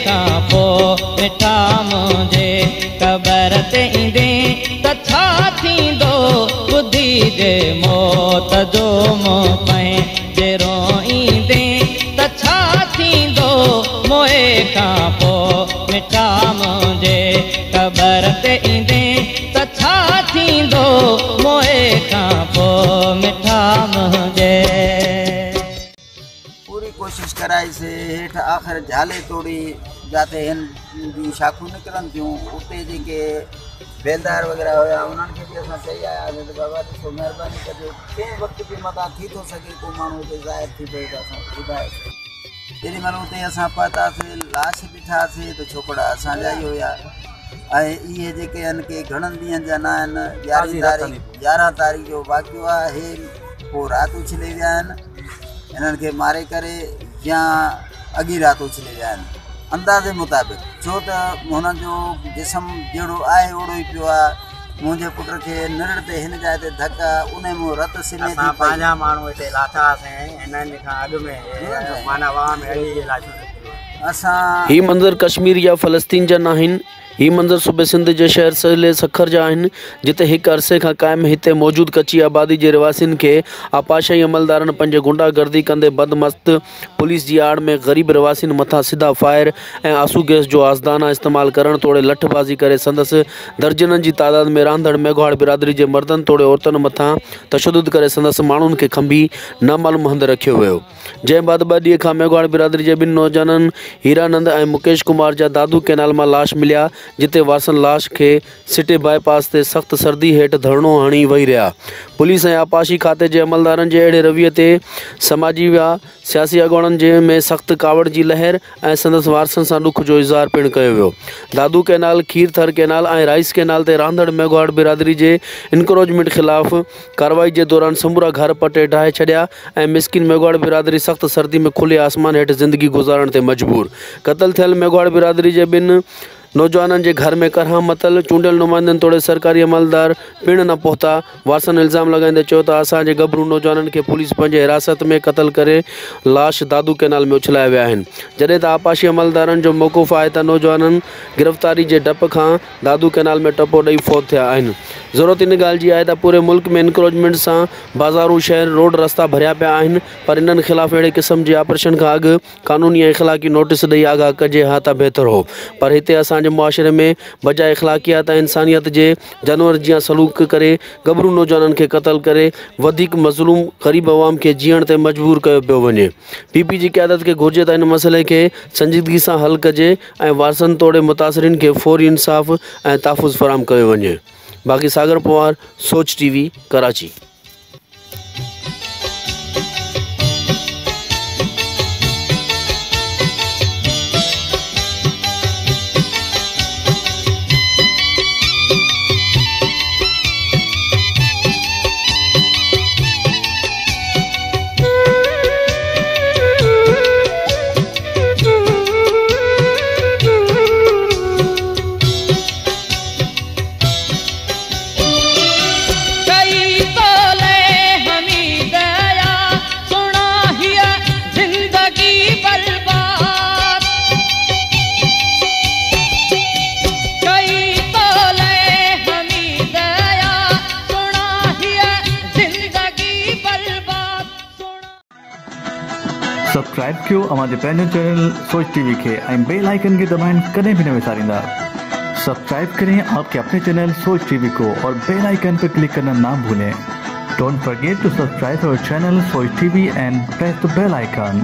खां पोइ मिठा मुंहिंजे क़बर ते ईंदे त छा थींदो ॿुधी जे मौत जो मुंहुं पंहिंजे रोईंदे त छा थींदो मोए खां पोइ मिठा मुंहिंजे क़बर ते ईंदे त छा थींदो मोए खां पोइ मिठा मुंहिंजे। पूरी कोशिश कराई से हेठ आख़िर झाले तोड़ी जाते हिन जी शाखूं निकिरनि थियूं उते जेके बेलदार वग़ैरह हुया उन्हनि खे बि असां चई आयासीं त बाबा ॾिसो महिरबानी कजो कंहिं वक़्तु बि मथां थी थो सघे को माण्हू हुते ज़ाहिर थी पए त असां ॿुधाए। जेॾी महिल उते असां पहुतासीं लाश ॾिठासीं त छोकिरा असांजा ई हुया ऐं इहे जेके आहिनि के घणनि ॾींहंनि जा न आहिनि 11 तारीख़ जो वाक़ियो आहे। हे पोइ राति उछले विया आहिनि इन्हनि खे मारे करे या अॻी राति उछले विया आहिनि अंदाज़े मुताबिक़ छो त हुननि जो जिस्म जहिड़ो आहे ओड़ो ई पियो आहे। मुंहिंजे पुट खे निड़ ते हिन जाइ ते धक उन में रत सिने थी पंहिंजा माण्हू हिते लाथासीं हिननि खां अॻु में माना वाह में हली लाशूं असां ही मंज़र कश्मीर या फ़लस्तीन जा न आहिनि। ही मंज़र सूबे सिंध जे शहर सले सखर जा आहिनि जिते हिकु अरसे खां क़ाइमु हिते मौजूदु कच्ची आबादी जे रवासियुनि खे आपाशाई अमलदारनि पंहिंजे गुंडागर्दी कंदे बदमस्त पुलिस जी आड़ में ग़रीब रवासियुनि मथां सिधा फायर ऐं आंसू गैस जो आज़दाना इस्तेमालु करणु तोड़े लठबाज़ी करे संदसि दर्जननि जी तादाद में रांधड़ मेघवाड़ बिरादरी जे मर्दनि तोड़े औरतुनि मथां तशदुद करे संदसि माण्हुनि खे खंभी नामालूम हंधि रखियो वियो। जंहिं बाद 2 ॾींहं खां मेघवाड़ बिरादरी जे 2 नौजवाननि हीरानंद ऐं मुकेश कुमार जा दादू कैनाल मां लाश मिलिया जिते वासन लाश खे सिटे बाईपास ते सख़्त सर्दी हेठि धरणो हणी वेही रहिया। पुलिस ऐं आपाशी खाते जे अमलदारनि जे अहिड़े रवैये ते समाजी या सियासी अॻुवाणनि जे में सख़्त कावड़ जी लहर ऐं संदसि वारसनि सां ॾुख जो इज़हार पिणु कयो वियो। दादू कैनाल खीरथर कैनाल ऐं राइस कैनाल ते रांधड़ मेघवाड़ बिरादरी जे इनक्रोचमेंट ख़िलाफ़ कार्रवाई जे दौरान समूरा घर पटे ढाहे छॾिया ऐं मिसकिन मेघवाड़ बिरादरी सख़्त सर्दी में खुले आसमान हेठि ज़िंदगी गुज़ारण ते मजबूर। क़त्ल थियल मेघवाड़ बिरादरी जे 2 नौजवाननि जे घर में करहा मतल चूंडियल नुमाइंदनि तोड़े सरकारी अमलदार पिणु न पहुता। वासन इल्ज़ाम लॻाईंदे चयो त असांजे गभरू नौजवाननि खे पुलिस पंहिंजे हिरासत में क़त्ल करे लाश दादू कैनाल में उछलाए विया आहिनि जॾहिं त आपाशी अमलदारनि जो मौक़ुफ़ आहे त नौजवाननि गिरफ़्तारी जे डप खां दादू कैनाल में टपो ॾेई फ़ौत थिया आहिनि। ज़रूरत इन ॻाल्हि जी आहे त पूरे मुल्क में इनक्रोचमेंट सां बाज़ारूं शहर रोड रस्ता भरिया पिया आहिनि पर इन्हनि ख़िलाफ़ अहिड़े क़िस्म जे ऑपरेशन खां अॻु क़ानूनी ऐं इख़लाक़ी नोटिस ॾेई आगाह कजे हा त बहितर हो। पर हिते असांजे मुआशिरे में बजाए इख़लाक़ियात ऐं इंसानियत जे जानवर जियां सलूक करे गभरू नौजवाननि खे क़त्ल करे वधीक मज़लूम ग़रीब अवाम खे जीअण ते मजबूर कयो पियो वञे। पीपी जी क़यादत खे घुरिजे त इन मसइले खे संजीदगी सां हल कजे ऐं वारसनि तोड़े मुतासिरीन खे फौरी इंसाफ़ ऐं तहफ़ुज़ फ़राहम कयो वञे। बाक़ी सागर पवार, सोच टीवी, कराची। सब्सक्राइब कयो हमारे पंहिंजो चैनल सोच टीवी के ऐं बेल आइकन के दबाएं कदें भी न विसारींदा। सब्सक्राइब करें आपके अपने चैनल सोच टीवी को और बेल आइकन पर क्लिक करना ना भूलें। Don't forget to subscribe our channel Soch TV and press the bell icon.